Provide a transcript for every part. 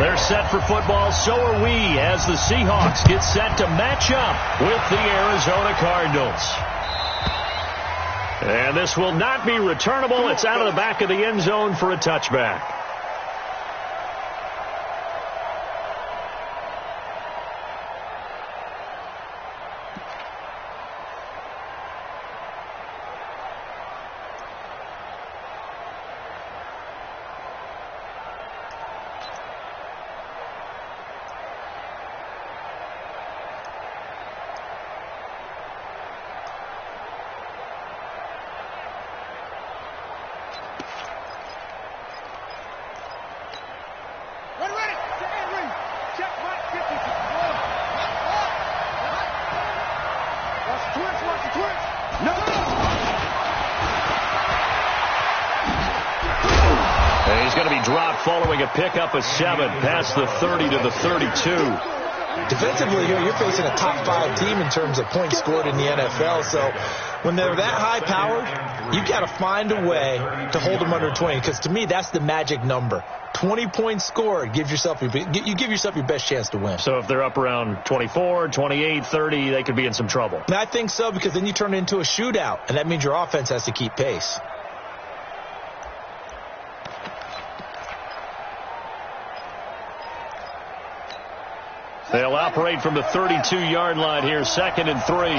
They're set for football, so are we, as the Seahawks get set to match up with the Arizona Cardinals. And this will not be returnable. It's out of the back of the end zone for a touchback. He's going to be dropped following a pickup of 7 past the 30 to the 32. Defensively here, you're facing a top 5 team in terms of points scored in the NFL. So when they're that high-powered, you've got to find a way to hold them under 20. Because to me, that's the magic number. 20 points scored, you give yourself your best chance to win. So if they're up around 24, 28, 30, they could be in some trouble. And I think so, because then you turn it into a shootout, and that means your offense has to keep pace. They'll operate from the 32-yard line here, 2nd and 3.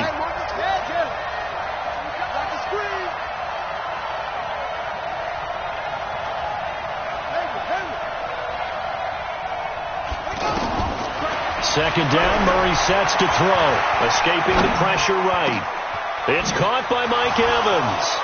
Second down, Murray sets to throw. Escaping the pressure right. It's caught by Mike Evans.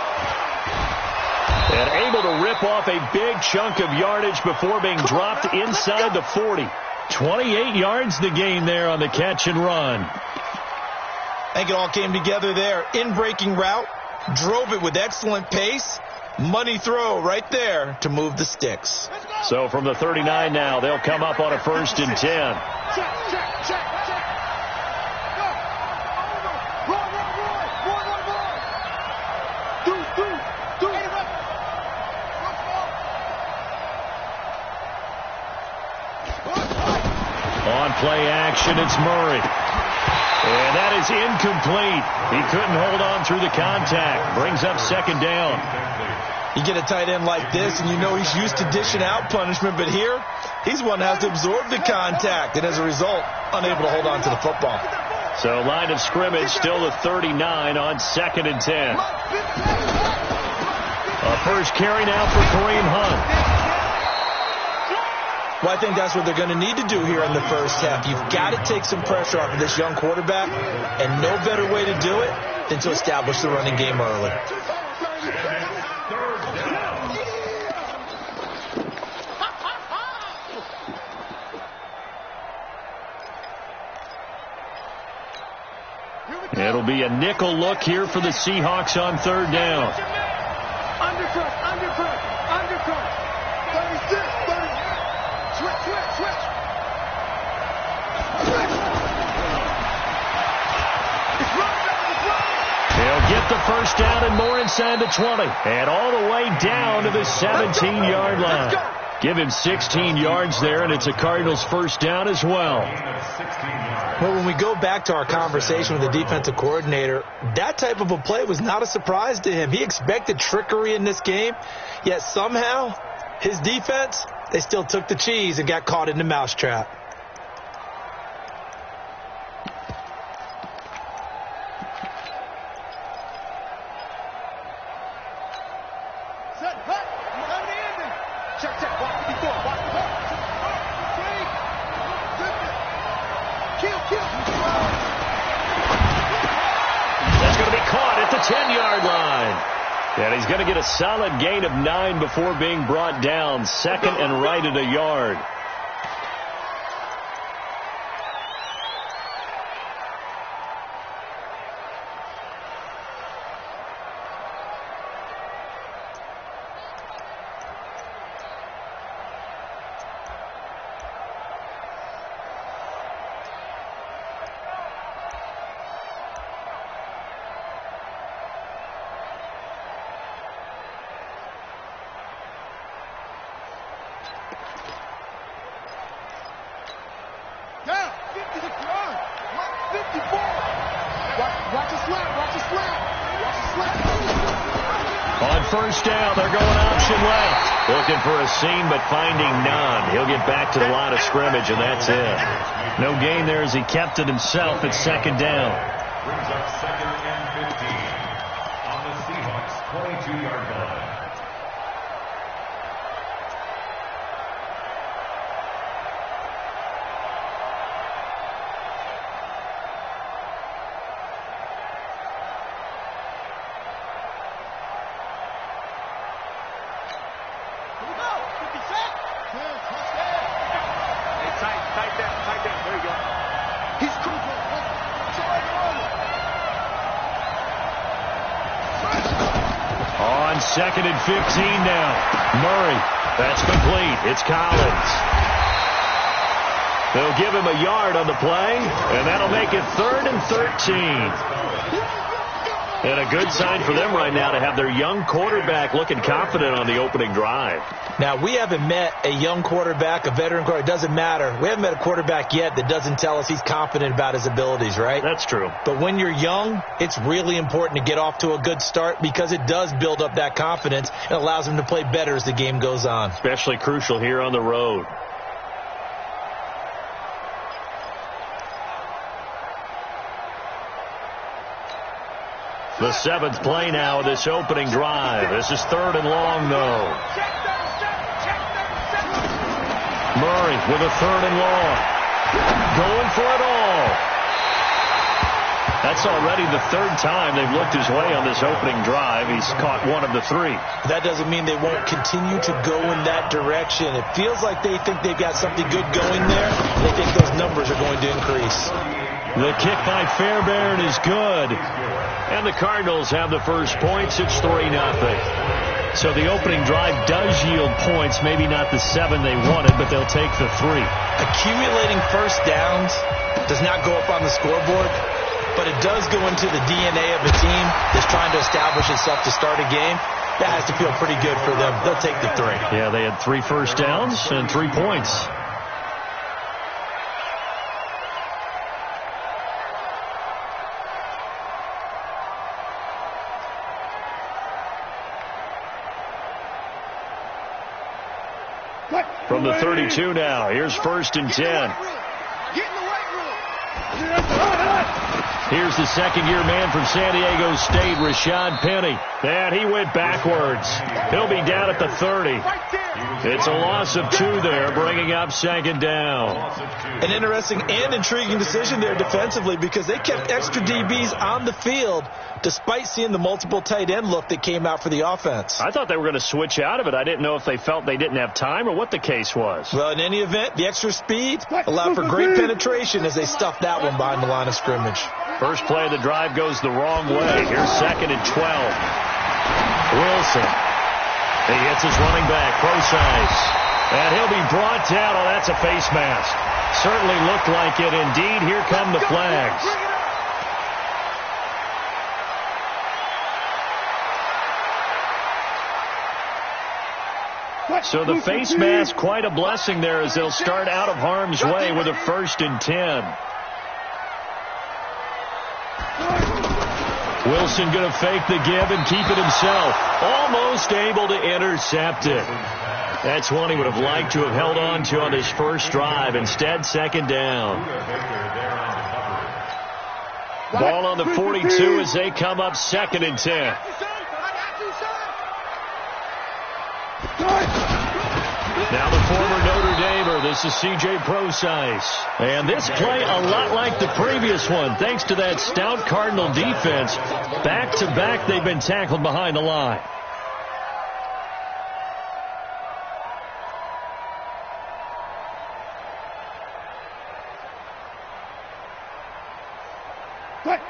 And able to rip off a big chunk of yardage before being dropped inside the 40. 28 yards the gain there on the catch and run. I think it all came together there. In-breaking route, drove it with excellent pace. Money throw right there to move the sticks. So from the 39 now, they'll come up on a 1st and 10. On play action, it's Murray. And that is incomplete. He couldn't hold on through the contact. Brings up 2nd down. You get a tight end like this, and you know he's used to dishing out punishment, but here, he's one that has to absorb the contact, and as a result, unable to hold on to the football. So line of scrimmage, still the 39 on 2nd and 10. A first carry now for Kareem Hunt. Well, I think that's what they're going to need to do here in the first half. You've got to take some pressure off of this young quarterback, and no better way to do it than to establish the running game early. It'll be a nickel look here for the Seahawks on 3rd down. Undercut. 36, 30. Switch. They'll get the first down and more inside the 20. And all the way down to the 17-yard line. Give him 16 yards there, and it's a Cardinals first down as well. Well, when we go back to our conversation with the defensive coordinator, that type of a play was not a surprise to him. He expected trickery in this game, yet somehow his defense, they still took the cheese and got caught in the mousetrap. That's going to be caught at the 10-yard line. And he's going to get a solid gain of 9 before being brought down. 2nd and right at a yard. first down. They're going option left. Looking for a seam, but finding none. He'll get back to the line of scrimmage, and that's it. No gain there as he kept it himself at second down. Brings up second and 15 on the Seahawks 22-yard line. Second and 15 now. Murray. That's complete. It's Collins. They'll give him a yard on the play, and that'll make it 3rd and 13. And a good sign for them right now to have their young quarterback looking confident on the opening drive. Now, we haven't met a young quarterback, a veteran quarterback. It doesn't matter. We haven't met a quarterback yet that doesn't tell us he's confident about his abilities, right? That's true. But when you're young, it's really important to get off to a good start because it does build up that confidence and allows him to play better as the game goes on. Especially crucial here on the road. The 7th play now of this opening drive. This is 3rd and long, though. Murray with a 3rd and long. Going for it all. That's already the 3rd time they've looked his way on this opening drive. He's caught 1 of the 3. That doesn't mean they won't continue to go in that direction. It feels like they think they've got something good going there. They think those numbers are going to increase. The kick by Fairbairn is good. And the Cardinals have the first points. It's 3-0. So the opening drive does yield points. Maybe not the 7 they wanted, but they'll take the 3. Accumulating first downs does not go up on the scoreboard, but it does go into the DNA of a team that's trying to establish itself to start a game. That has to feel pretty good for them. They'll take the 3. Yeah, they had 3 first downs and 3 points. From the 32 now, here's 1st and 10. Here's the second-year man from San Diego State, Rashad Penny. And he went backwards. He'll be down at the 30. It's a loss of 2 there, bringing up 2nd down. An interesting and intriguing decision there defensively because they kept extra DBs on the field despite seeing the multiple tight end look that came out for the offense. I thought they were going to switch out of it. I didn't know if they felt they didn't have time or what the case was. Well, in any event, the extra speed allowed for great penetration as they stuffed that one behind the line of scrimmage. First play of the drive goes the wrong way. Here's 2nd and 12. Wilson. He hits his running back, Procise. And he'll be brought down. Oh, that's a face mask. Certainly looked like it. Indeed, here come the flags. So the face mask, quite a blessing there as they'll start out of harm's way with a 1st and 10. Wilson going to fake the give and keep it himself. Almost able to intercept it. That's one he would have liked to have held on to on his first drive. Instead, 2nd down. Ball on the 42 as they come up 2nd and 10. Now the former Notre Damer, this is C.J. Procise. And this play a lot like the previous one, thanks to that stout Cardinal defense. Back-to-back, they've been tackled behind the line.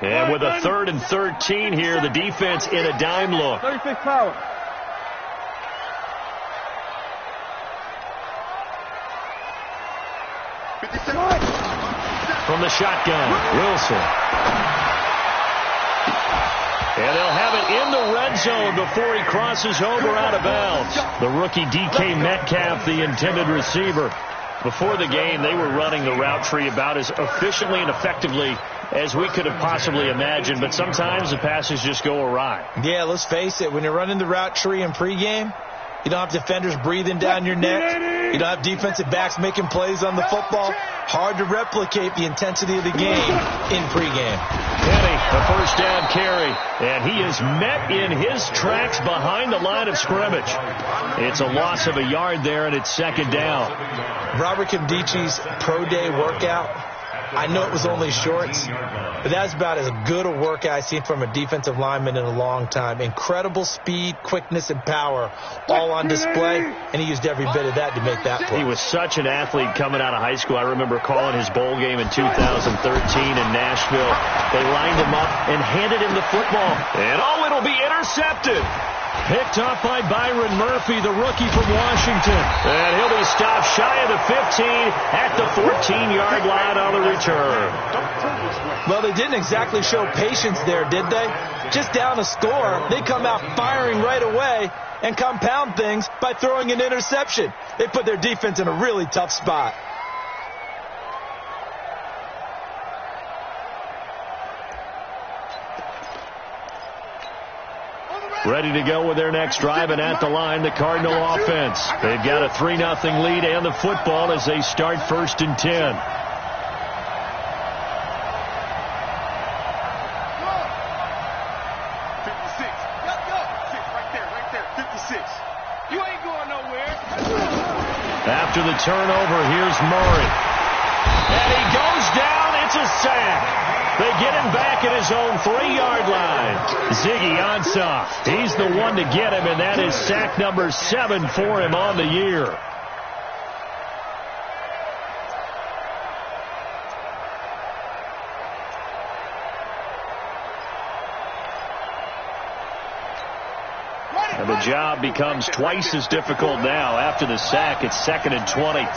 And with a 3rd and 13 here, the defense in a dime look. 36 power. From the shotgun, Wilson. And they'll have it in the red zone before he crosses over out of bounds. The rookie DK Metcalf, the intended receiver. Before the game, they were running the route tree about as efficiently and effectively as we could have possibly imagined, but sometimes the passes just go awry. Yeah, let's face it. When you're running the route tree in pregame, you don't have defenders breathing down your neck. You don't have defensive backs making plays on the football. Hard to replicate the intensity of the game in pregame. Kenny, a first down carry, and he is met in his tracks behind the line of scrimmage. It's a loss of a yard there, and it's second down. Robert Kimdichi's pro day workout, I know it was only shorts, but that's about as good a workout I've seen from a defensive lineman in a long time. Incredible speed, quickness, and power all on display, and he used every bit of that to make that play. He was such an athlete coming out of high school. I remember calling his bowl game in 2013 in Nashville. They lined him up and handed him the football, and it'll be intercepted. Picked off by Byron Murphy, the rookie from Washington. And he'll be stopped shy of the 15 at the 14-yard line on the return. Well, they didn't exactly show patience there, did they? Just down a score, they come out firing right away and compound things by throwing an interception. They put their defense in a really tough spot. Ready to go with their next drive, and at the line, the Cardinal offense. They've got a 3-0 lead and the football as they start 1st and 10. 56. You ain't going nowhere. After the turnover, here's Murray. And he goes down. It's a sack. They get him back at his own 3-yard line. Ziggy Ansah, he's the one to get him, and that is sack number 7 for him on the year. And the job becomes twice as difficult now. After the sack, it's 2nd and 20.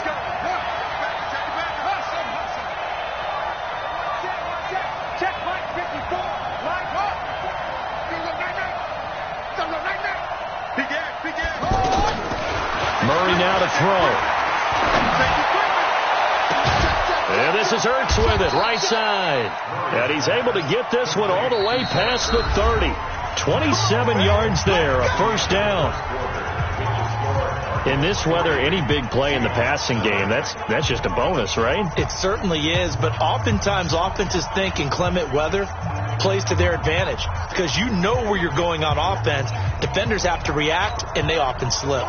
Murray now to throw. And this is Ertz with it, right side. And he's able to get this one all the way past the 30. 27 yards there, a first down. In this weather, any big play in the passing game, that's just a bonus, right? It certainly is, but oftentimes offenses think inclement weather plays to their advantage because you know where you're going on offense. Defenders have to react, and they often slip.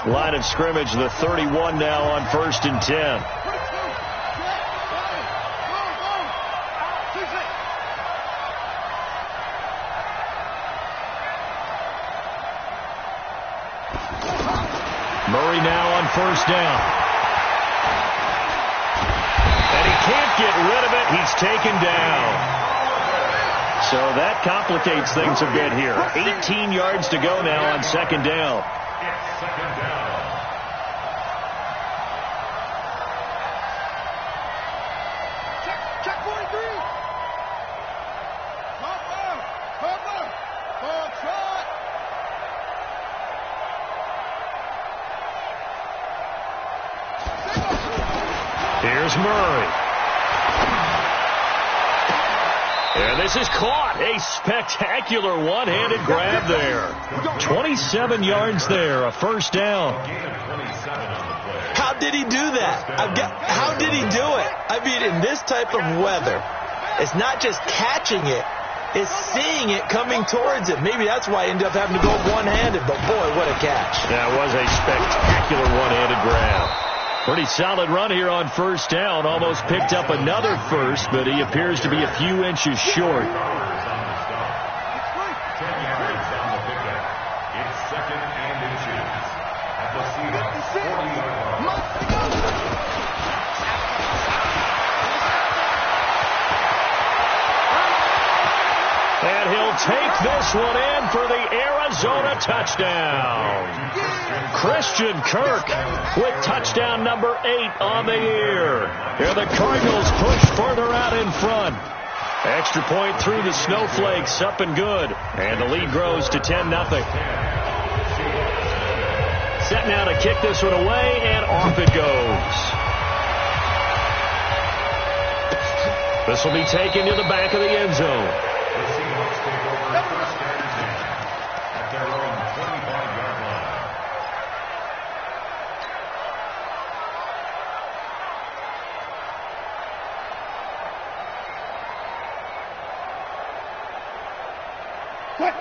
Line of scrimmage, the 31 now on 1st and 10. Murray now on 1st down. And he can't get rid of it. He's taken down. So that complicates things a bit here. 18 yards to go now on 2nd down. It's 2nd down. Check 43. Cover. Ball shot. Here's Murray. And this is caught. A spectacular one-handed grab there. 27 yards there, a first down. How did he do that? How did he do it? I mean, in this type of weather, it's not just catching it, it's seeing it coming towards it. Maybe that's why he ended up having to go one-handed, but boy, what a catch. That was a spectacular one-handed grab. Pretty solid run here on 1st down. Almost picked up another first, but he appears to be a few inches short. 10 yards on the pickup. It's 2nd and inches. At the Seahawks 40-yard line. And he'll take this one in for the Arizona touchdown. Christian Kirk with touchdown number 8 on the year. Here the Cardinals push further out in front. Extra point through the snowflakes, up and good. And the lead grows to 10-0. set now to kick this one away, and off it goes. This will be taken to the back of the end zone. The Seahawks take over first and 10 at their own 25-yard line.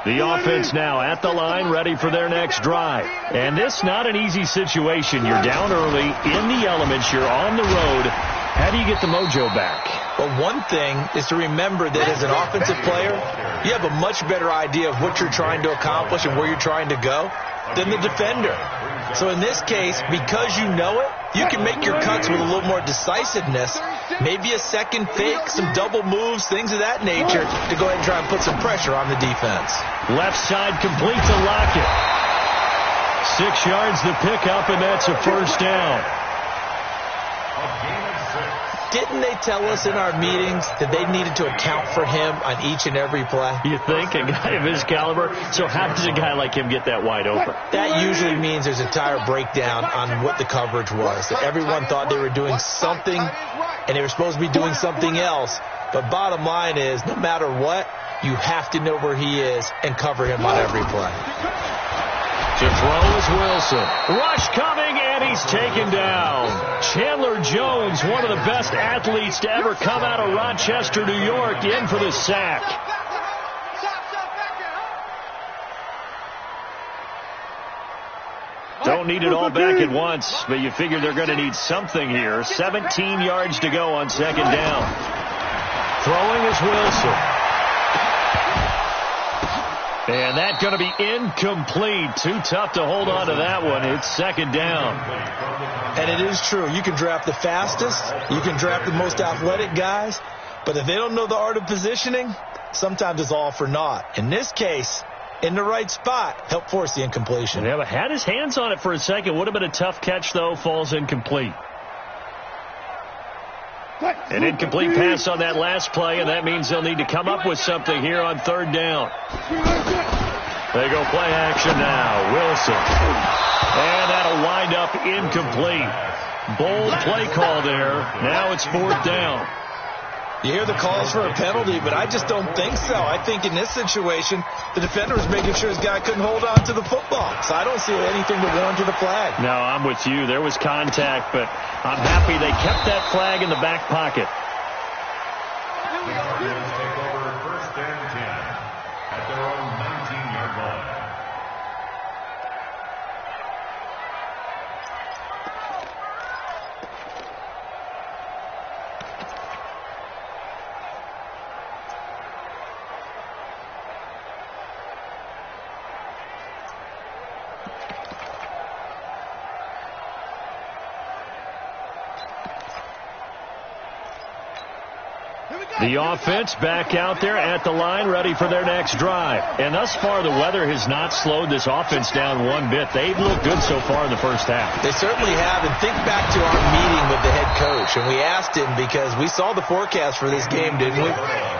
The offense now at the line, ready for their next drive. And this not an easy situation. You're down early, in the elements, you're on the road. How do you get the mojo back? Well, one thing is to remember that as an offensive player, you have a much better idea of what you're trying to accomplish and where you're trying to go than the defender. So in this case, because you know it, you can make your cuts with a little more decisiveness, maybe a second fake, some double moves, things of that nature, to go ahead and try and put some pressure on the defense. Left side complete to Lockett. 6 yards the pickup, and that's a first down. Didn't they tell us in our meetings that they needed to account for him on each and every play? You think? A guy of his caliber? So how does a guy like him get that wide open? That usually means there's a entire breakdown on what the coverage was. That everyone thought they were doing something, and they were supposed to be doing something else. But bottom line is, no matter what, you have to know where he is and cover him on every play. To throw is Wilson. Rush coming, and he's taken down. Chandler Jones, one of the best athletes to ever come out of Rochester, New York, in for the sack. Don't need it all back at once, but you figure they're going to need something here. 17 yards to go on second down. Throwing is Wilson. And that's going to be incomplete. Too tough to hold on to that one. It's second down. And it is true. You can draft the fastest. You can draft the most athletic guys. But if they don't know the art of positioning, sometimes it's all for naught. In this case, in the right spot, help force the incompletion. Yeah, but had his hands on it for a second. Would have been a tough catch, though. Falls incomplete. An incomplete pass on that last play, and that means they'll need to come up with something here on third down. They go play action now. Wilson. And that'll wind up incomplete. Bold play call there. Now it's fourth down. You hear the calls for a penalty, but I just don't think so. I think in this situation, the defender was making sure his guy couldn't hold on to the football. So I don't see anything to warrant the flag. No, I'm with you. There was contact, but I'm happy they kept that flag in the back pocket. The Cardinals take over first and 10 at their own 19-yard line. The offense back out there at the line, ready for their next drive. And thus far, the weather has not slowed this offense down one bit. They've looked good so far in the first half. They certainly have. And think back to our meeting with the head coach. And we asked him, because we saw the forecast for this game, didn't we?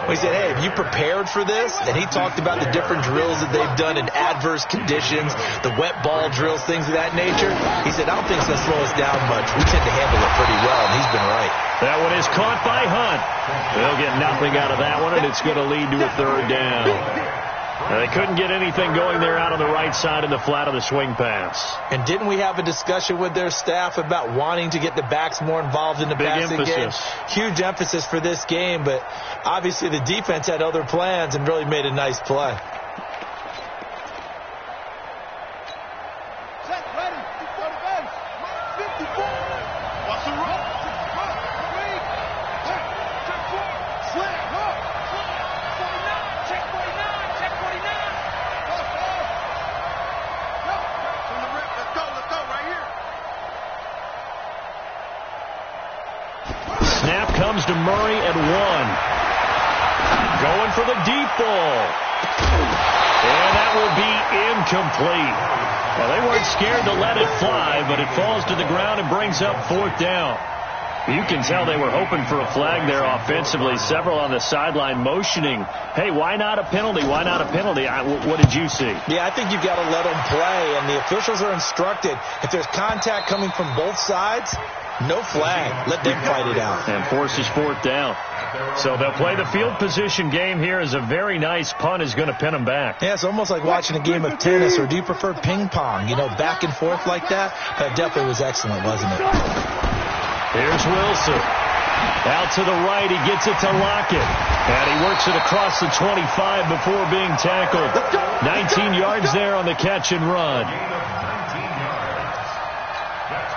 We said, hey, have you prepared for this? And he talked about the different drills that they've done in adverse conditions, the wet ball drills, things of that nature. He said, I don't think it's going to slow us down much. We tend to handle it pretty well, and he's been right. That one is caught by Hunt. They'll get nothing out of that one, and it's going to lead to a third down. They couldn't get anything going there out on the right side in the flat of the swing pass. And didn't we have a discussion with their staff about wanting to get the backs more involved in the passing game? Huge emphasis for this game, but obviously the defense had other plans and really made a nice play. Comes to Murray at 1. Going for the deep ball. And that will be incomplete. Well, they weren't scared to let it fly, but it falls to the ground and brings up fourth down. You can tell they were hoping for a flag there offensively. Several on the sideline motioning, hey, why not a penalty? Why not a penalty? What did you see? Yeah, I think you've got to let them play, and the officials are instructed, if there's contact coming from both sides, no flag. Let them fight it out. And forces fourth down. So they'll play the field position game here as a very nice punt is going to pin them back. Yeah, it's almost like watching a game of tennis, or do you prefer ping pong? You know, back and forth like that? That definitely was excellent, wasn't it? Here's Wilson. Out to the right, he gets it to Lockett. And he works it across the 25 before being tackled. 19 yards there on the catch and run.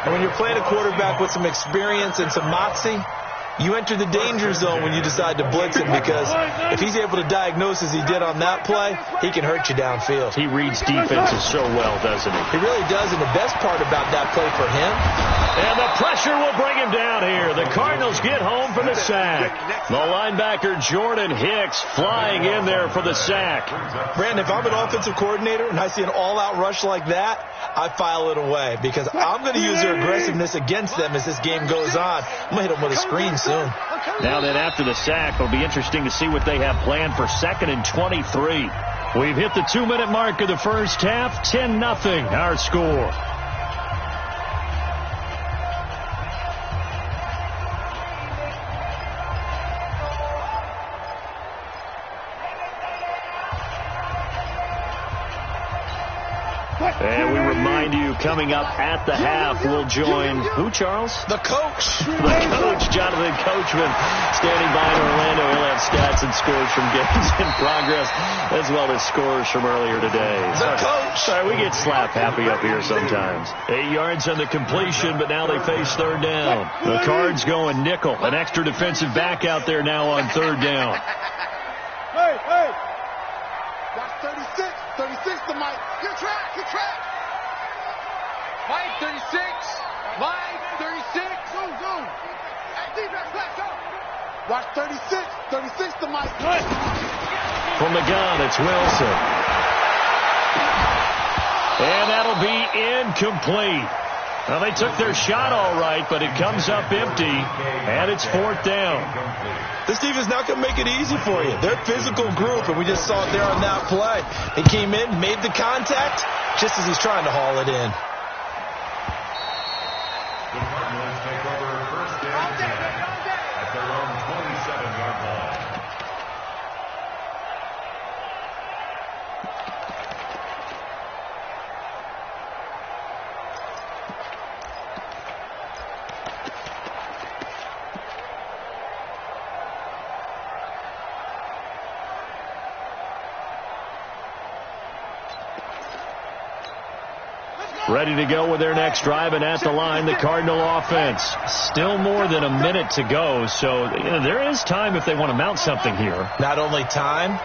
And when you're playing a quarterback with some experience and some moxie, you enter the danger zone when you decide to blitz him, because if he's able to diagnose as he did on that play, he can hurt you downfield. He reads defenses so well, doesn't he? He really does, and the best part about that play for him. And the pressure will bring him down here. The Cardinals get home for the sack. The linebacker Jordan Hicks flying in there for the sack. Brandon, if I'm an offensive coordinator and I see an all-out rush like that, I file it away, because I'm going to use their aggressiveness against them as this game goes on. I'm going to hit them with a screen soon. Now then, after the sack, it'll be interesting to see what they have planned for 2nd and 23. We've hit the 2-minute mark of the first half. 10-0 our score. And we remind you, coming up at the half, we'll join who, Charles? The coach. The coach, Jonathan Coachman, standing by in Orlando. He'll have stats and scores from games in progress, as well as scores from earlier today. The coach. Sorry, we get slap happy up here sometimes. 8 yards on the completion, but now they face third down. The Cards going nickel. An extra defensive back out there now on third down. Hey, hey. That's 36. 36 to Mike. Good track, good track. Mike, 36. Mike, 36. Go, go. Hey, defense, let's go. Watch 36. 36 to Mike. Good. From the gun, it's Wilson. And that'll be incomplete. Well, they took their shot all right, but it comes up empty, and it's fourth down. This defense not going to make it easy for you. They're a physical group, and we just saw it there on that play. They came in, made the contact, just as he's trying to haul it in. The Cardinals take over first and 10 at their own 27-yard line. Ready to go with their next drive, and at the line, the Cardinal offense. Still more than a minute to go, so there is time if they want to mount something here. Not only time,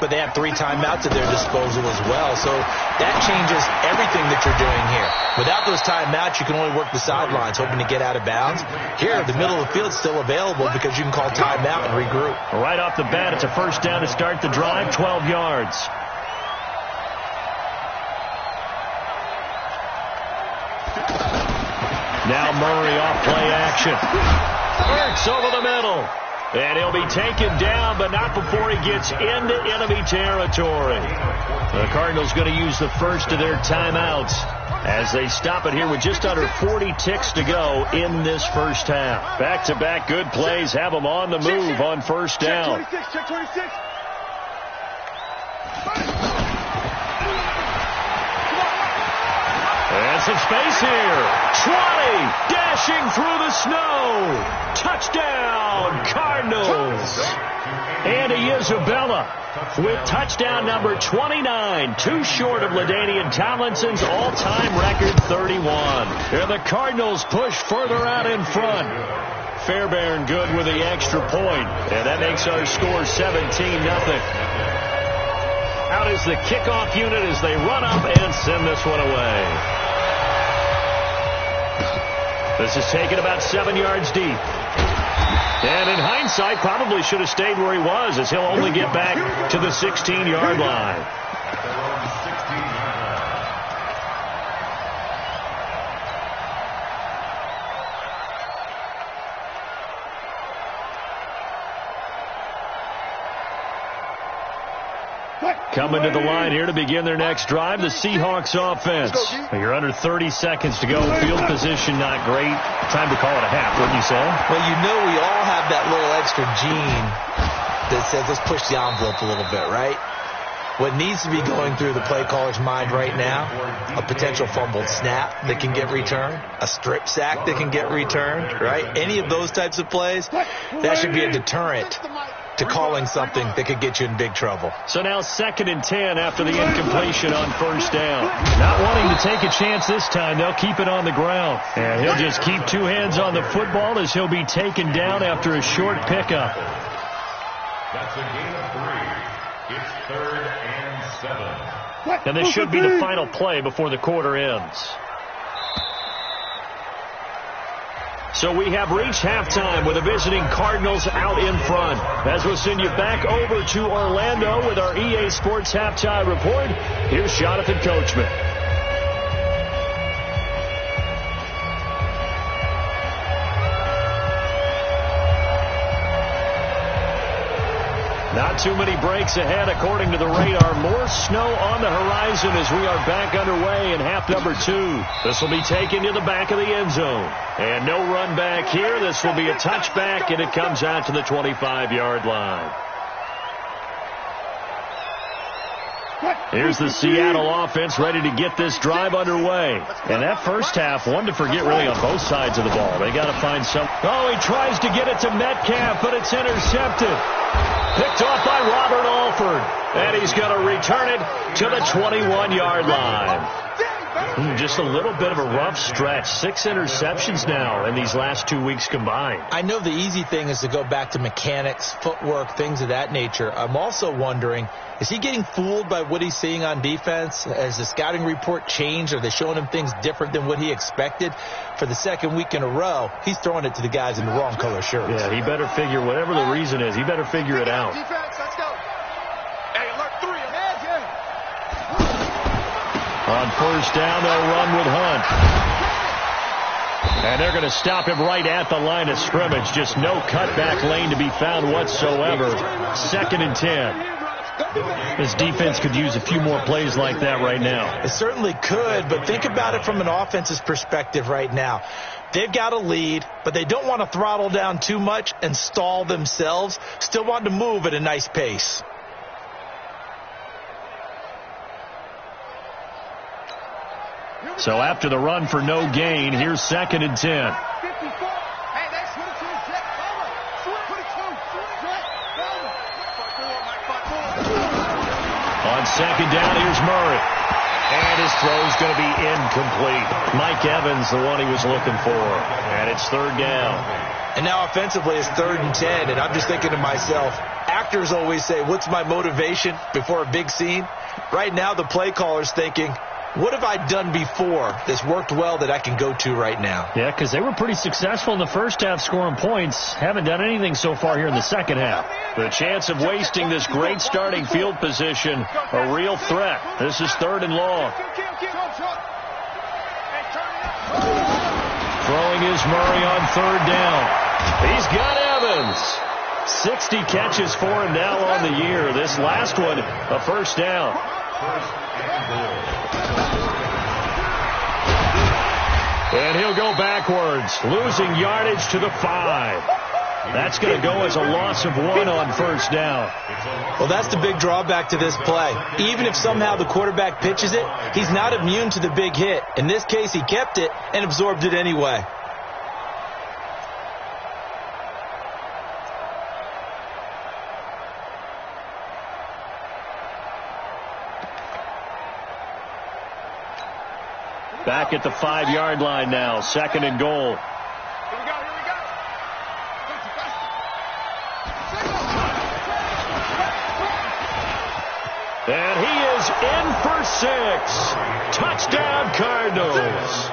but they have 3 timeouts at their disposal as well, so that changes everything that you're doing here. Without those timeouts, you can only work the sidelines, hoping to get out of bounds. Here, the middle of the field is still available because you can call timeout and regroup. Right off the bat, it's a first down to start the drive, 12 yards. Now Murray off play action. Works over the middle. And he'll be taken down, but not before he gets into enemy territory. The Cardinals going to use the first of their timeouts as they stop it here with just under 40 ticks to go in this first half. Back-to-back good plays have them on the move on first down. Check 26. And some space here. 20, dashing through the snow. Touchdown, Cardinals. Andy Isabella with touchdown number 29, too short of LaDainian Tomlinson's all-time record 31. And the Cardinals push further out in front. Fairbairn good with the extra point, and that makes our score 17-0. Out is the kickoff unit as they run up and send this one away. This is taken about 7 yards deep. And in hindsight, probably should have stayed where he was, as he'll only get back to the 16-yard line. Coming to the line here to begin their next drive, the Seahawks offense. You're under 30 seconds to go. Field position not great. Time to call it a half, wouldn't you say? Well, you know we all have that little extra gene that says let's push the envelope a little bit, right? What needs to be going through the play caller's mind right now, a potential fumbled snap that can get returned, a strip sack that can get returned, right? Any of those types of plays, that should be a deterrent to calling something that could get you in big trouble. So now 2nd and 10 after the incompletion on first down. Not wanting to take a chance this time, they'll keep it on the ground. And he'll just keep 2 hands on the football as he'll be taken down after a short pickup. That's a gain of 3. It's 3rd and 7. And this should be the final play before the quarter ends. So we have reached halftime with the visiting Cardinals out in front. As we'll send you back over to Orlando with our EA Sports Halftime Report, here's Jonathan Coachman. Not too many breaks ahead according to the radar. More snow on the horizon as we are back underway in half number 2. This will be taken to the back of the end zone. And no run back here. This will be a touchback, and it comes out to the 25-yard line. Here's the Seattle offense ready to get this drive underway. And that first half, one to forget really on both sides of the ball. They got to find some. Oh, he tries to get it to Metcalf, but it's intercepted. Picked off by Robert Alford. And he's going to return it to the 21-yard line. Just a little bit of a rough stretch. 6 interceptions now in these last 2 weeks combined. I know the easy thing is to go back to mechanics, footwork, things of that nature. I'm also wondering, is he getting fooled by what he's seeing on defense? Has the scouting report changed? Are they showing him things different than what he expected? For the 2nd week in a row, he's throwing it to the guys in the wrong color shirts. Yeah, he better figure, whatever the reason is, he better figure it out. Defense, let's go. Hey, alert 3. On first down, they'll run with Hunt. And they're going to stop him right at the line of scrimmage. Just no cutback lane to be found whatsoever. 2nd and 10. This defense could use a few more plays like that right now. It certainly could, but think about it from an offense's perspective right now. They've got a lead, but they don't want to throttle down too much and stall themselves. Still want to move at a nice pace. So after the run for no gain, here's 2nd and 10. On 2nd down, here's Murray. And his throw's going to be incomplete. Mike Evans, the one he was looking for. And it's 3rd down. And now offensively it's 3rd and 10. And I'm just thinking to myself, actors always say, what's my motivation before a big scene? Right now the play caller's thinking, what have I done before that's worked well that I can go to right now? Yeah, because they were pretty successful in the first half scoring points. Haven't done anything so far here in the second half. The chance of wasting this great starting field position, a real threat. This is 3rd and long. Throwing is Murray on 3rd down. He's got Evans. 60 catches for him now on the year. This last one, a first down. And he'll go backwards, losing yardage to the 5. That's going to go as a loss of 1 on first down. Well, that's the big drawback to this play. Even if somehow the quarterback pitches it, he's not immune to the big hit. In this case, he kept it and absorbed it anyway. Back at the 5-yard line now, 2nd and goal. And he is in for 6. Touchdown, Cardinals.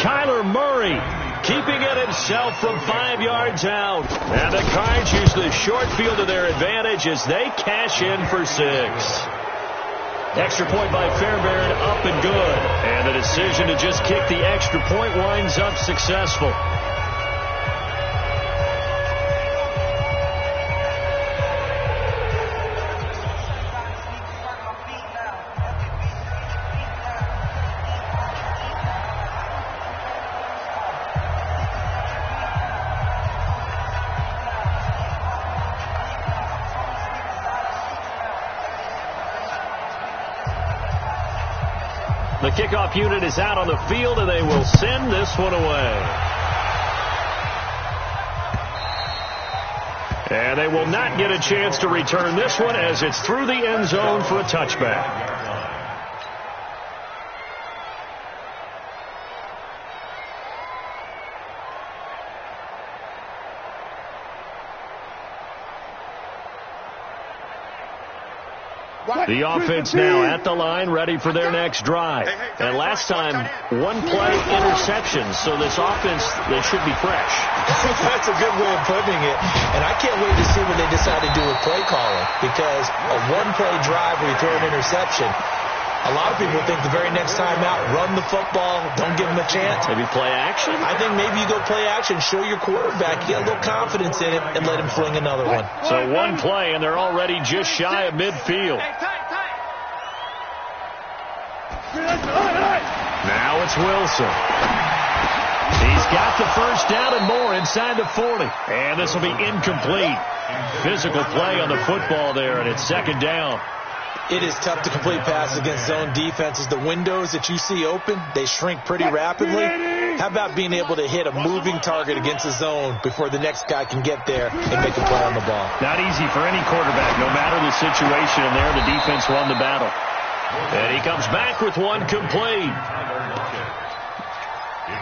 Kyler Murray keeping it himself from 5 yards out. And the Cards use the short field to their advantage as they cash in for 6. Extra point by Fairbairn, up and good. And the decision to just kick the extra point winds up successful. The kickoff unit is out on the field, and they will send this one away. And they will not get a chance to return this one as it's through the end zone for a touchback. The offense now at the line, ready for their next drive. And last time, one-play interception, so this offense, they should be fresh. That's a good way of putting it. And I can't wait to see what they decide to do with play calling, because a one-play drive where you throw an interception, a lot of people think the very next time out, run the football, don't give them a chance. Maybe play action? I think maybe you go play action, show your quarterback, you get a little confidence in it, and let him fling another one. So one play, and they're already just shy of midfield. Now it's Wilson. He's got the first down and more inside the 40. And this will be incomplete. Physical play on the football there, and it's second down. It is tough to complete passes against zone defenses. The windows that you see open, they shrink pretty rapidly. How about being able to hit a moving target against a zone before the next guy can get there and make a play on the ball? Not easy for any quarterback, no matter the situation, and there the defense won the battle. And he comes back with one complete.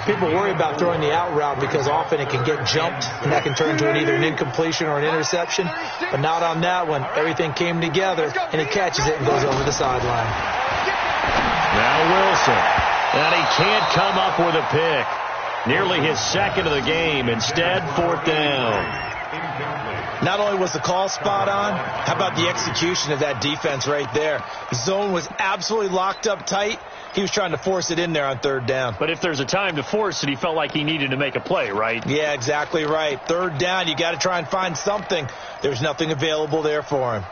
People worry about throwing the out route because often it can get jumped, and that can turn into either an incompletion or an interception. But not on that one. Everything came together, and he catches it and goes over the sideline. Now Wilson. And he can't come up with a pick. Nearly his second of the game. Instead, fourth down. Not only was the call spot on, how about the execution of that defense right there? The zone was absolutely locked up tight. He was trying to force it in there on third down. But if there's a time to force it, he felt like he needed to make a play, right? Yeah, exactly right. Third down, you got to try and find something. There's nothing available there for him.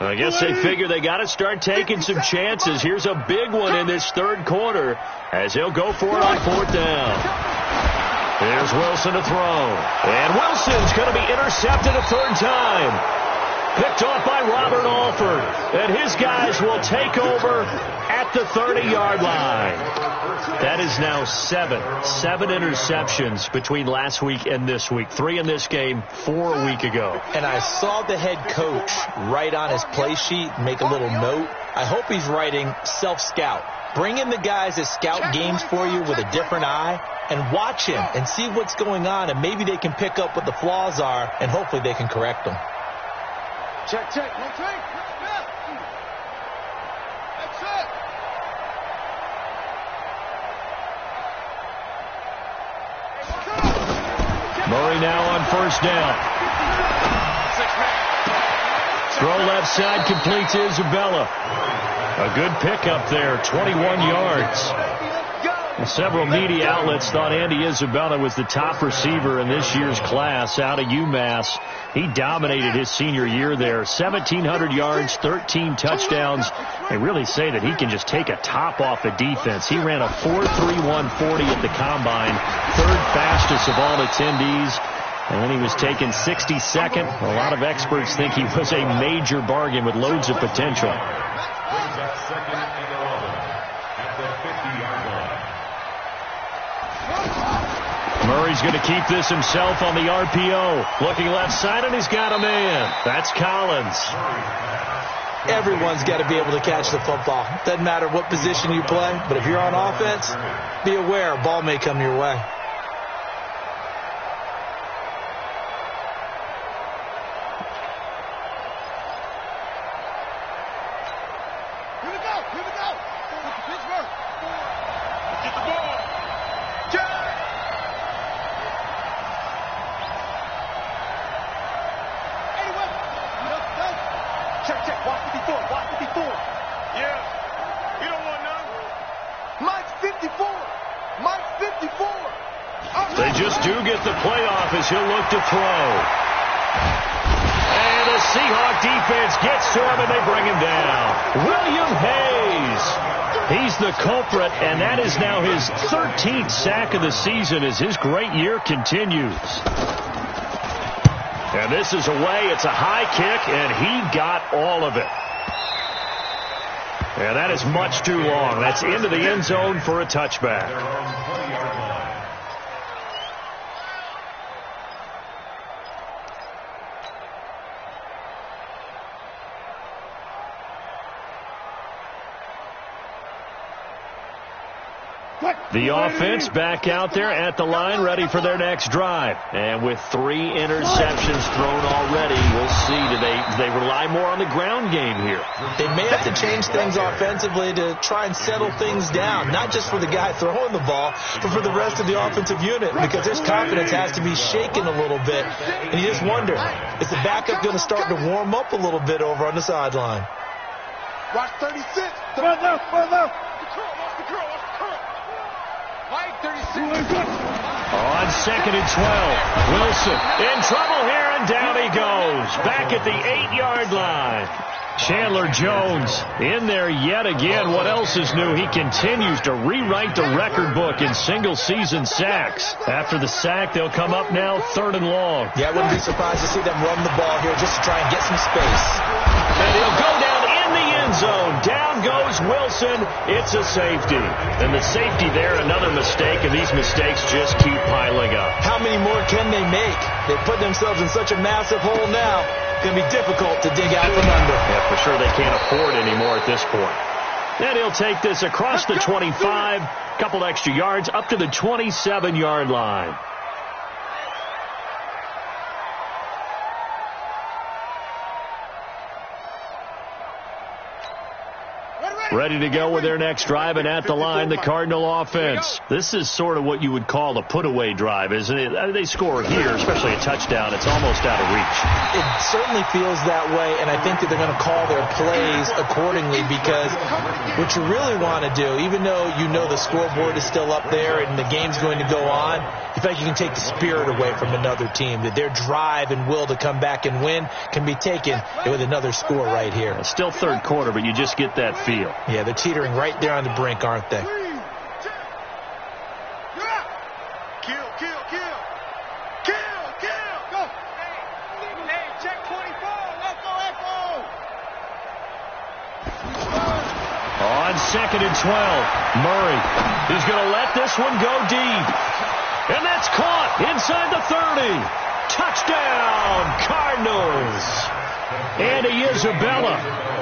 I guess they figure they got to start taking some chances. Here's a big one in this third quarter as he'll go for it on fourth down. Here's Wilson to throw. And Wilson's going to be intercepted a third time. Picked off by Robert Alford. And his guys will take over at the 30-yard line. That is now seven interceptions between last week and this week. 3 in this game, 4 a week ago. And I saw the head coach write on his play sheet, make a little note. I hope he's writing self-scout. Bring in the guys that scout games for you with a different eye and watch him and see what's going on, and maybe they can pick up what the flaws are, and hopefully they can correct them. Check, check. 1, 2. That's it. Murray now on first down. Throw left side, completes Isabella. A good pickup there, 21 yards. And several media outlets thought Andy Isabella was the top receiver in this year's class out of UMass. He dominated his senior year there. 1,700 yards, 13 touchdowns. They really say that he can just take a top off the defense. He ran a 4.31 40 at the combine, third fastest of all attendees. And then he was taken 62nd. A lot of experts think he was a major bargain with loads of potential. Murray's going to keep this himself on the RPO. Looking left side, and he's got a man. That's Collins. Everyone's got to be able to catch the football. Doesn't matter what position you play, but if you're on offense, be aware a ball may come your way. They just do get the playoff as he'll look to throw. And the Seahawk defense gets to him, and they bring him down. William Hayes. He's the culprit, and that is now his 13th sack of the season as his great year continues. And this is away. It's a high kick, and he got all of it. And that is much too long. That's into the end zone for a touchback. The offense back out there at the line, ready for their next drive. And with 3 interceptions thrown already, we'll see. Do they rely more on the ground game here? They may have to change things offensively to try and settle things down, not just for the guy throwing the ball, but for the rest of the offensive unit, because his confidence has to be shaken a little bit. And you just wonder, is the backup going to start to warm up a little bit over on the sideline? Watch 36. Further. On 2nd and 12, Wilson in trouble here, and down he goes. Back at the 8-yard line. Chandler Jones in there yet again. What else is new? He continues to rewrite the record book in single-season sacks. After the sack, they'll come up now 3rd and long. Yeah, I wouldn't be surprised to see them run the ball here just to try and get some space. And he'll go down in the end zone. Down goes Wilson. It's a safety. And the safety there, another mistake, and these mistakes just keep piling up. How many more can they make? They put themselves in such a massive hole now. It's going to be difficult to dig out from under. Yeah, for sure they can't afford anymore at this point. And he'll take this across the 25, couple extra yards, up to the 27-yard line. Ready to go with their next drive, and at the line, the Cardinal offense. This is sort of what you would call a put-away drive, isn't it? They score here, especially a touchdown. It's almost out of reach. It certainly feels that way, and I think that they're going to call their plays accordingly, because what you really want to do, even though you know the scoreboard is still up there and the game's going to go on, you feel like you can take the spirit away from another team, that their drive and will to come back and win can be taken with another score right here. It's still 3rd quarter, but you just get that feel. Yeah, they're teetering right there on the brink, aren't they? Kill. Go. Hey, check 24. Let's go, Echo. On 2nd and 12, Murray is going to let this one go deep. And that's caught inside the 30. Touchdown, Cardinals. Andy Isabella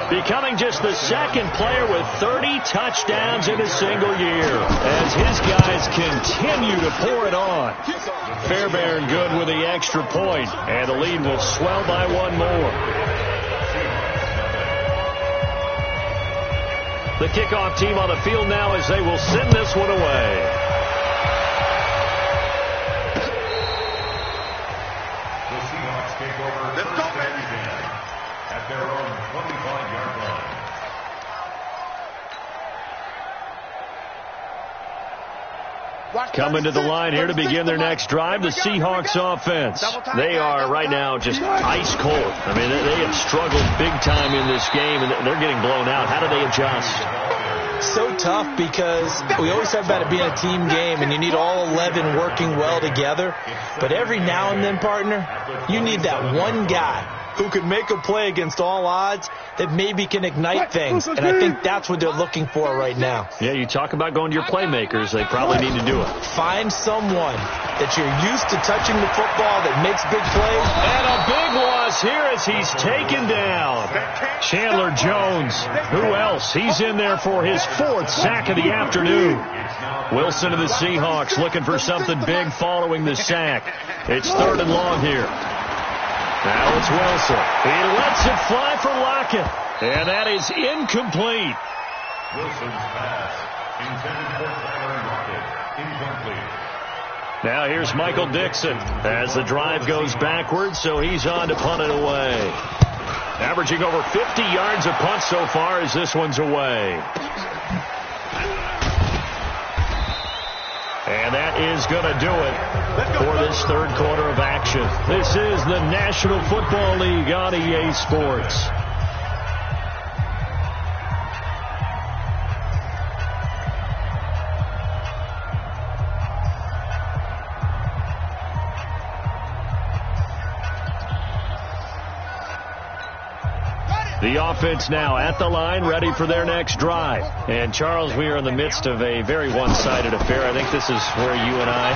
becoming just the 2nd player with 30 touchdowns in a single year as his guys continue to pour it on. Fairbairn good with the extra point, and the lead will swell by 1 more. The kickoff team on the field now as they will send this one away. The Seahawks take over Let's go, baby. At their own 25-yard line. Coming to the line here to begin their next drive, the Seahawks offense. They are right now just ice cold. I mean, they have struggled big time in this game, and they're getting blown out. How do they adjust? So tough, because we always talk about it being a team game, and you need all 11 working well together. But every now and then, partner, you need that one guy who can make a play against all odds that maybe can ignite things. And I think that's what they're looking for right now. Yeah, you talk about going to your playmakers. They probably need to do it. Find someone that you're used to touching the football that makes big plays. And a big loss here as he's taken down. Chandler Jones. Who else? He's in there for his 4th sack of the afternoon. Wilson of the Seahawks looking for something big following the sack. It's 3rd and long here. Now it's Wilson. He lets it fly for Lockett. And that is incomplete. Wilson's pass intended for Tyler Lockett. Incomplete. Now here's Michael Dixon as the drive goes backwards, so he's on to punt it away. Averaging over 50 yards a punt so far as this one's away. And that is going to do it for this third quarter of action. This is the National Football League on EA Sports. The offense now at the line, ready for their next drive. And, Charles, we are in the midst of a very one-sided affair. I think this is where you and I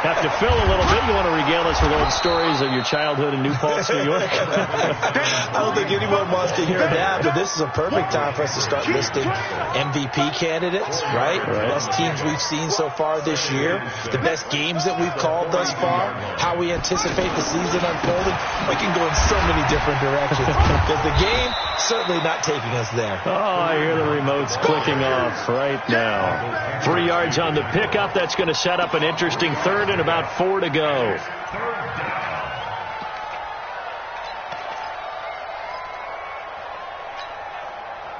have to fill a little bit. You want to regale us with old stories of your childhood in New Paltz, New York? I don't think anyone wants to hear that, but this is a perfect time for us to start listing MVP candidates, right? The best teams we've seen so far this year, the best games that we've called thus far, how we anticipate the season unfolding. We can go in so many different directions because the game certainly not taking us there. Oh, I hear the remotes clicking off right now. 3 yards on the pickup. That's going to set up an interesting third and about 4 to go.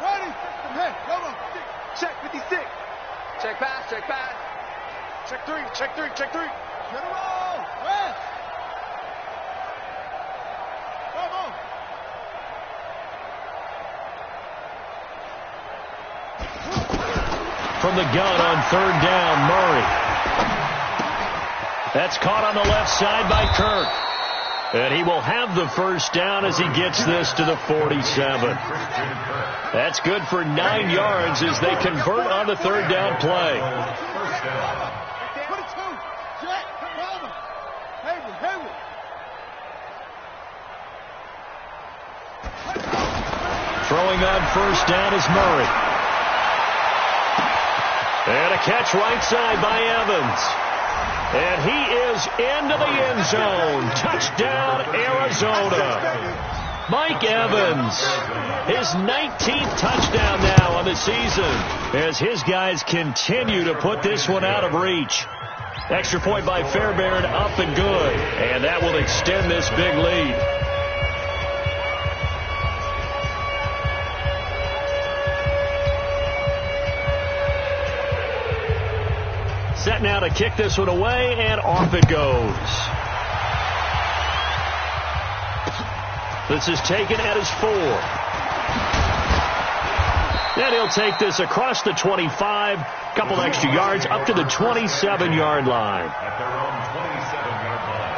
Ready? Hey, come on. Check 56. Check pass, check pass. Check 3, check 3, check 3. Get a roll. Rest. Come on. From the gun on third down, Murray. That's caught on the left side by Kirk. And he will have the first down as he gets this to the 47. That's good for 9 yards as they convert on the third down play. Throwing on first down is Murray. And a catch right side by Evans. And he is into the end zone. Touchdown, Arizona. Mike Evans, his 19th touchdown now on the season as his guys continue to put this one out of reach. Extra point by Fairbairn, up and good. And that will extend this big lead. Set now to kick this one away, and off it goes. This is taken at his 4. Then he'll take this across the 25, couple extra yards, up to the 27-yard line. At their own 27-yard line.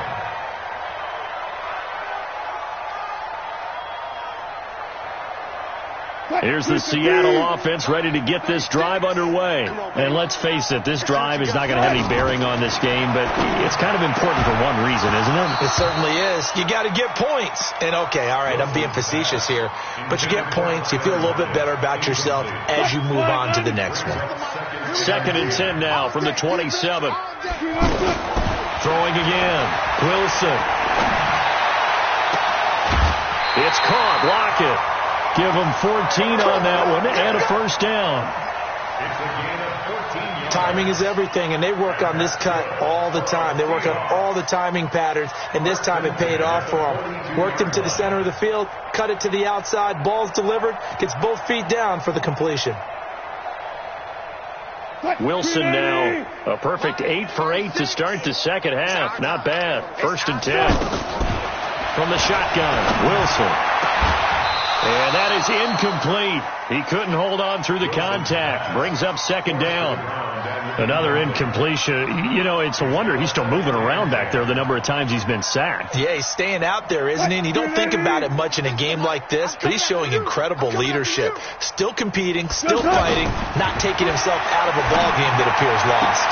Here's the Seattle offense ready to get this drive underway. And let's face it, this drive is not going to have any bearing on this game, but it's kind of important for one reason, isn't it? It certainly is. You got to get points. And, okay, all right, I'm being facetious here, but you get points, you feel a little bit better about yourself as you move on to the next one. 2nd and 10 now from the 27. Throwing again. Wilson. It's caught. Lockett. Give them 14 on that one and a first down. It's a gain of 14 yards. Timing is everything, and they work on this cut all the time. They work on all the timing patterns, and this time it paid off for them. Worked him to the center of the field, cut it to the outside, ball's delivered, gets both feet down for the completion. Wilson now a perfect 8 for 8 to start the second half. Not bad. 1st and 10. From the shotgun, Wilson. And that is incomplete. He couldn't hold on through the contact. Brings up 2nd down. Another incompletion. You know, it's a wonder he's still moving around back there the number of times he's been sacked. Yeah, he's staying out there, isn't he? And you don't think about it much in a game like this, but he's showing incredible leadership. Still competing, still fighting, not taking himself out of a ball game that appears lost.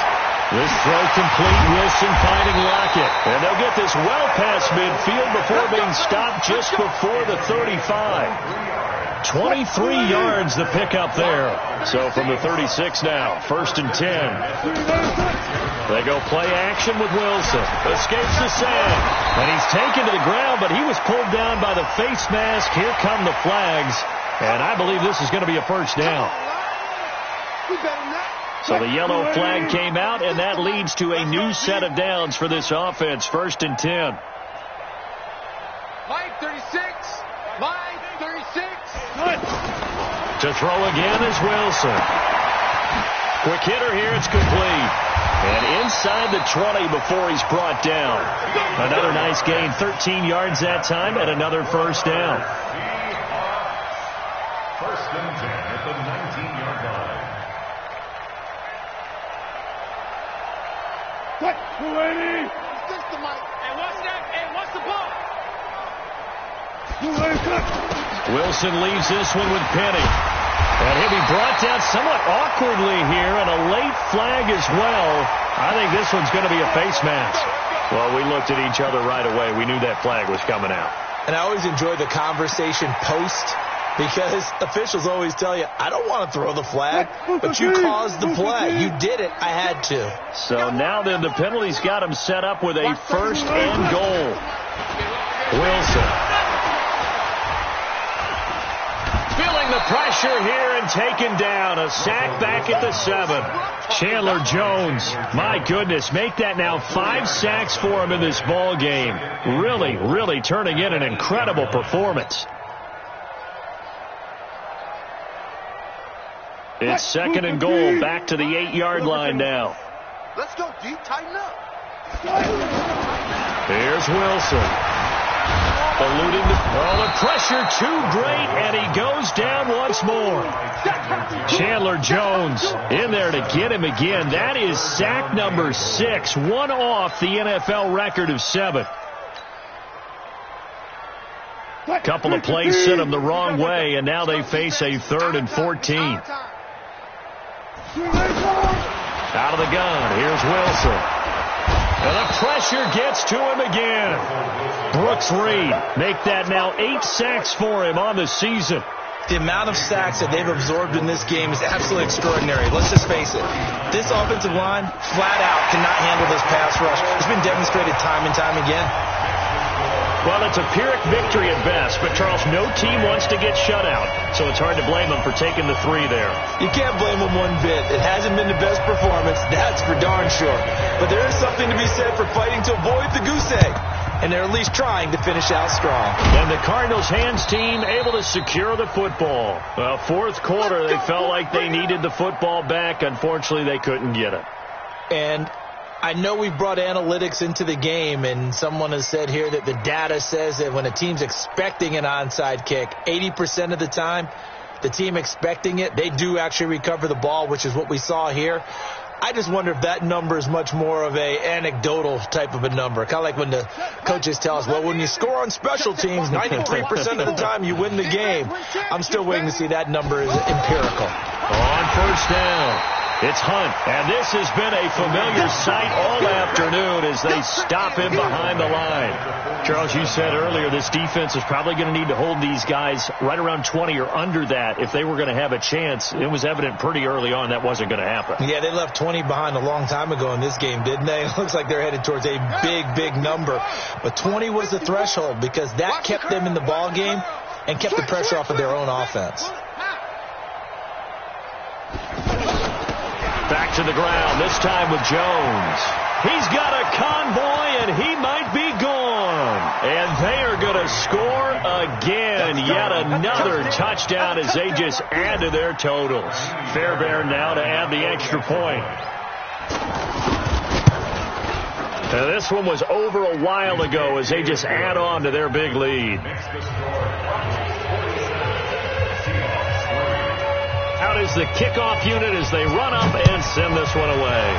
This throw complete. Wilson finding Lockett. And they'll get this well past midfield before being stopped just before the 35. 23 yards the pickup there. So from the 36 now, 1st and 10. They go play action with Wilson. Escapes the sand. And he's taken to the ground, but he was pulled down by the face mask. Here come the flags. And I believe this is going to be a first down. So the yellow flag came out, and that leads to a new set of downs for this offense. 1st and 10. Mike 36. Mike 36. To throw again is Wilson. Quick hitter here. It's complete. And inside the 20 before he's brought down. Another nice gain, 13 yards that time, and another first down. First and 10 at the 19-yard line. What? 280. Hey, what's that? Hey, what's the ball? Wilson leaves this one with Penny. And he'll be brought down somewhat awkwardly here, and a late flag as well. I think this one's going to be a face mask. Well, we looked at each other right away. We knew that flag was coming out. And I always enjoy the conversation post, because officials always tell you, I don't want to throw the flag, but you caused the play. You did it. I had to. So now then the penalty's got him set up with a first and goal. Wilson. Feeling the pressure here and taken down. A sack back at the 7. Chandler Jones, my goodness, make that now 5 sacks for him in this ball game. Really, really turning in an incredible performance. It's second and goal, back to the 8-yard line now. Let's go deep, tighten up. Here's Wilson. Alluding to, the pressure too great, and he goes down once more. Chandler Jones in there to get him again. That is sack number 6, one off the NFL record of 7. Couple of plays sent him the wrong way, and now they face a 3rd and 14. Out of the gun, here's Wilson. And the pressure gets to him again. Brooks Reed make that now 8 sacks for him on the season. The amount of sacks that they've absorbed in this game is absolutely extraordinary. Let's just face it. This offensive line, flat out, cannot handle this pass rush. It's been demonstrated time and time again. Well, it's a Pyrrhic victory at best, but, Charles, no team wants to get shut out, so it's hard to blame them for taking the 3 there. You can't blame them one bit. It hasn't been the best performance, that's for darn sure. But there is something to be said for fighting to avoid the goose egg, and they're at least trying to finish out strong. And the Cardinals' hands team able to secure the football. Well, fourth quarter, they felt like they needed the football back. Unfortunately, they couldn't get it. And I know we've brought analytics into the game, and someone has said here that the data says that when a team's expecting an onside kick, 80% of the time, the team expecting it, they do actually recover the ball, which is what we saw here. I just wonder if that number is much more of a anecdotal type of a number. Kind of like when the coaches tell us, well, when you score on special teams, 93% of the time you win the game. I'm still waiting to see that number is empirical. On first down, it's Hunt. And this has been a familiar sight all afternoon as they stop him behind the line. Charles, you said earlier this defense is probably going to need to hold these guys right around 20 or under that if they were going to have a chance. It was evident pretty early on that wasn't going to happen. Yeah, they left 20 behind a long time ago in this game, didn't they? It looks like they're headed towards a big, big number. But 20 was the threshold because that kept them in the ball game and kept the pressure off of their own offense. Back to the ground, this time with Jones. He's got a convoy, and he might be gone. And they are going to score again. Yet another touchdown as they just add to their totals. Fairbairn now to add the extra point. Now, this one was over a while ago as they just add on to their big lead. Out is the kickoff unit as they run up and send this one away.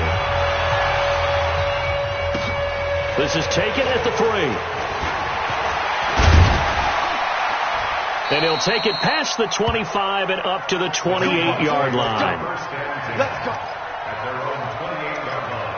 This is taken at the 3. And he'll take it past the 25 and up to the 28-yard line. Let's go. At their own 28-yard line.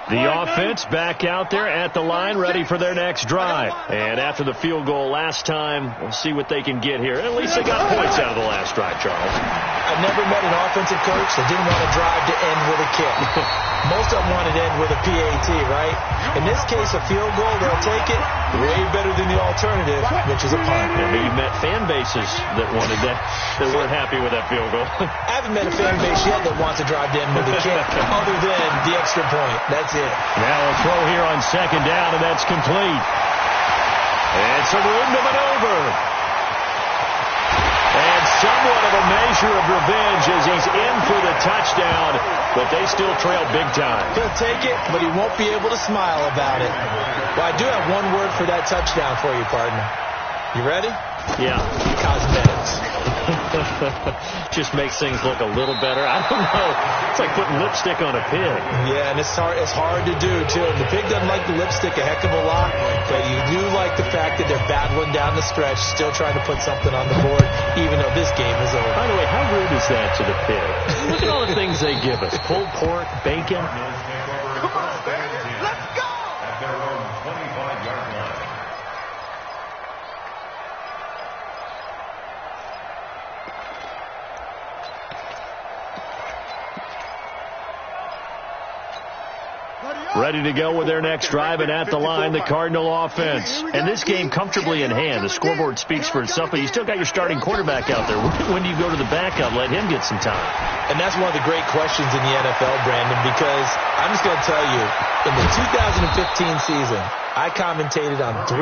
The offense back out there at the line, ready for their next drive. And after the field goal last time, we'll see what they can get here. At least they got points out of the last drive, Charles. I've never met an offensive coach that didn't want to drive to end with a kick. Most of them want it in with a PAT, right? In this case, a field goal, they'll take it way better than the alternative, which is a punt. I mean, you've met fan bases that wanted that weren't happy with that field goal. I haven't met a fan base yet that wants to drive in with a kick other than the extra point. That's it. Now a throw here on second down, and that's complete. It's a room to maneuver. And somewhat of a measure of revenge as he's in for the touchdown, but they still trail big time. He'll take it, but he won't be able to smile about it. Well, I do have one word for that touchdown for you, partner. You ready? Yeah. Cosmetics. Just makes things look a little better. I don't know. It's like putting lipstick on a pig. Yeah, and it's hard to do, too. And the pig doesn't like the lipstick a heck of a lot, but you do like the fact that they're battling down the stretch, still trying to put something on the board, even though this game is over. By the way, how rude is that to the pig? Look at all the things they give us. Pulled pork, bacon. Come on, baby. Let's go! At their own 25-yard line. Ready to go with their next drive, and at the line, the Cardinal offense. And this game comfortably in hand. The scoreboard speaks for itself, but you still got your starting quarterback out there. When do you go to the backup? Let him get some time. And that's one of the great questions in the NFL, Brandon, because I'm just going to tell you, in the 2015 season, I commentated on 3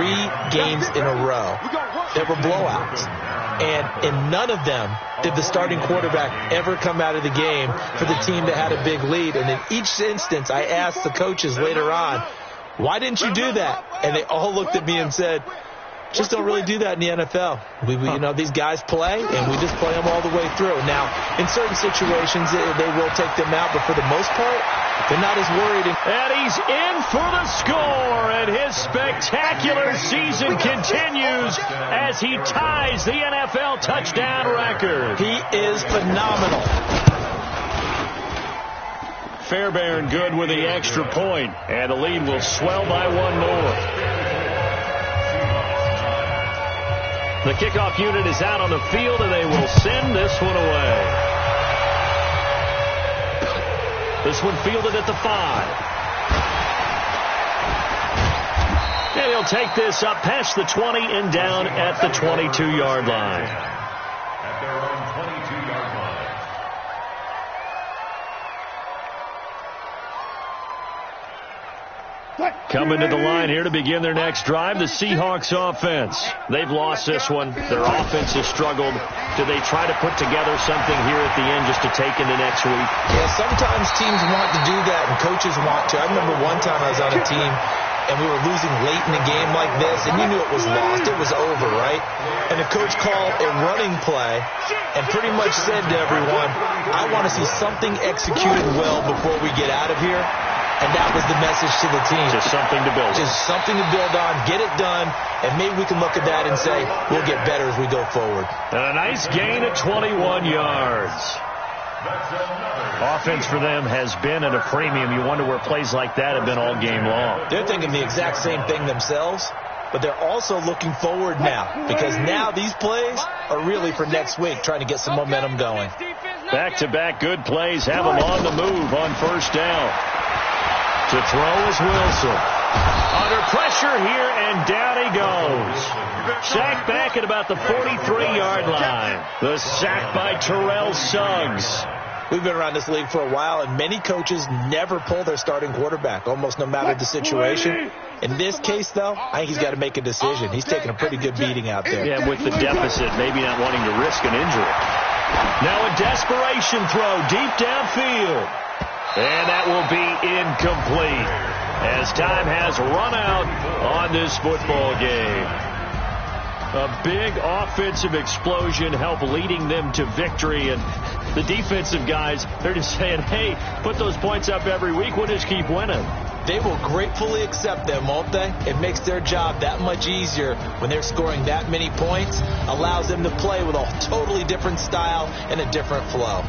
games in a row that were blowouts. And in none of them did the starting quarterback ever come out of the game for the team that had a big lead. And in each instance, I asked the coaches later on, why didn't you do that? And they all looked at me and said, just don't really do that in the NFL. You know, these guys play, and we just play them all the way through. Now, in certain situations, they will take them out, but for the most part, they're not as worried. And he's in for the score, and his spectacular season continues as he ties the NFL touchdown record. He is phenomenal. Fairbairn good with the extra point, and the lead will swell by 1 more. The kickoff unit is out on the field, and they will send this one away. This one fielded at the 5. And he'll take this up past the 20 and down at the 22-yard line. At their own 22-yard line. Coming to the line here to begin their next drive, the Seahawks offense. They've lost this one. Their offense has struggled. Do they try to put together something here at the end just to take into next week? Yeah, sometimes teams want to do that and coaches want to. I remember one time I was on a team and we were losing late in a game like this, and you knew it was lost. It was over, right? And the coach called a running play and pretty much said to everyone, I want to see something executed well before we get out of here. And that was the message to the team. Just something to build on. Just something to build on, get it done, and maybe we can look at that and say, we'll get better as we go forward. And a nice gain of 21 yards. Offense for them has been at a premium. You wonder where plays like that have been all game long. They're thinking the exact same thing themselves, but they're also looking forward now, because now these plays are really for next week, trying to get some momentum going. Back-to-back good plays have them on the move on first down. To throw is Wilson. Under pressure here, and down he goes. Sacked back at about the 43-yard line. The sack by Terrell Suggs. We've been around this league for a while, and many coaches never pull their starting quarterback, almost no matter the situation. In this case, though, I think he's got to make a decision. He's taking a pretty good beating out there. Yeah, with the deficit, maybe not wanting to risk an injury. Now a desperation throw deep downfield. And that will be incomplete as time has run out on this football game. A big offensive explosion helped leading them to victory. And the defensive guys, they're just saying, hey, put those points up every week. We'll just keep winning. They will gratefully accept them, won't they? It makes their job that much easier when they're scoring that many points. Allows them to play with a totally different style and a different flow.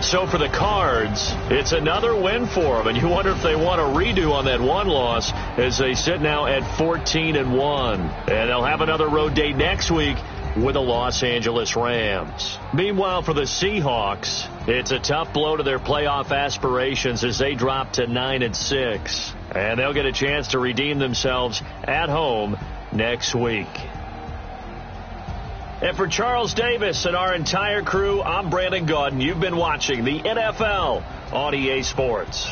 So for the Cards, it's another win for them, and you wonder if they want a redo on that one loss as they sit now at 14-1. And they'll have another road date next week with the Los Angeles Rams. Meanwhile, for the Seahawks, it's a tough blow to their playoff aspirations as they drop to 9-6. And they'll get a chance to redeem themselves at home next week. And for Charles Davis and our entire crew, I'm Brandon Gaudin. You've been watching the NFL on EA Sports.